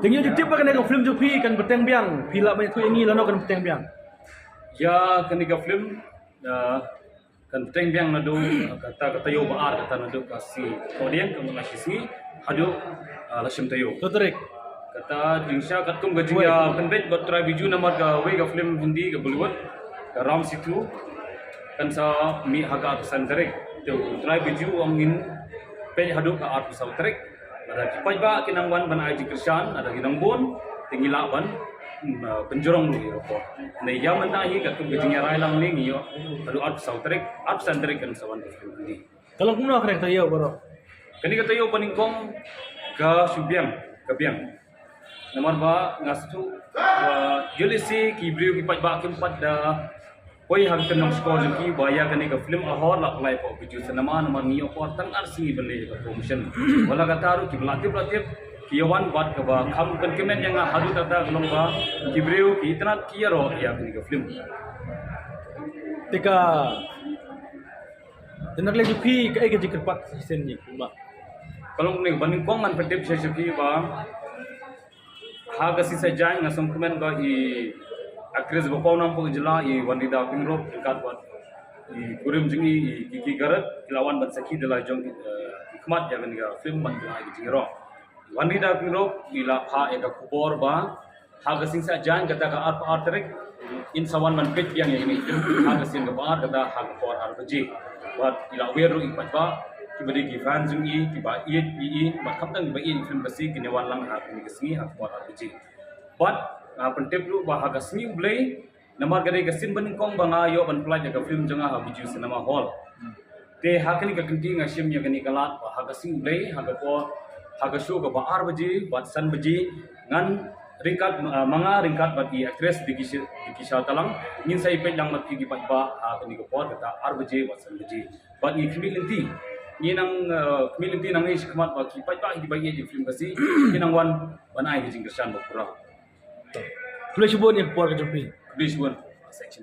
Tinggal je tip kan dengan film Jopi kan berteng biang. Pila banyak tu ini lano kan berteng biang. Ya kenika film kan berteng biang nado kata yo baar kata nado kasi kemudian kemudian sisi hadu lashim tayo. Toterik. Kata jingsha katum gajinga penbet buat try biju nama ka we ka film Hindi ka Bollywood ka ram situ kan sa mi haga pesan tarik tu try biju angin pe hadu ka art sa tarik ada kipai ba kinangwan ban aji krishan ada kinangbon tingila ban penjorong ni ko ne ya manta hi ka tum gajinga rai lang ni yo hadu art sa tarik kan sa wan film Hindi Kalau kuno akhirnya tayo bro. kani ka tayo paningkong ka subyang ka biang Nomor ba ngastu jelisi ki brio ki pat ba ki pat da koi hang tenong score ki baya kani ka film ahor la play ko biju senama nomor niyo ko tang arsi bele ka promotion wala ka taru ki belatip ki yawan bat ka ba kham kan kemen yang hadu tata glong ba ki brio ki itna ki ro ya kani ka film Tika Tenak lagi pi ka ke jikir pak sen ni ba. kalau ni baning kong man petip sesuki ba Hagasi saja ngasong komen ba I akres ba nam po jela I wanida pingrop kat wat I kurim jingi I gigi garat lawan ban saki dela jong hikmat ya ben ga film ban la I jingro wanida pingrop ila pha eda kubor ba hagasi saja kata ka art trek in sawan man pet yang ini hagasi ga bar kata hag por har baji wat ila weru I pat ba kibadi ki fan jungi ki ba i ba kaptang ba i film basi ki newan lang ha ni kasni ha kwa RPG but pentep lu ba ha kasni blay namar gade gasin baning kong ba nga yo ban play ga film janga ha biju cinema hall te ha kani ka kinti ngashim ya kani kalat ba ha kasni blay ha ga ko ha ga show ga ba RPG ba san baji ngan ringkat manga ringkat ba i actress dikisha talang ngin sai pe lang mat ki ba ha kani ko por kata RPG ba san baji ba i kimilenti ni nang community nang is kemat bagi pai di bagi di film kasi ni nang wan banai di jingkersan bokura Tulis bon yang por ke Jopi. please one section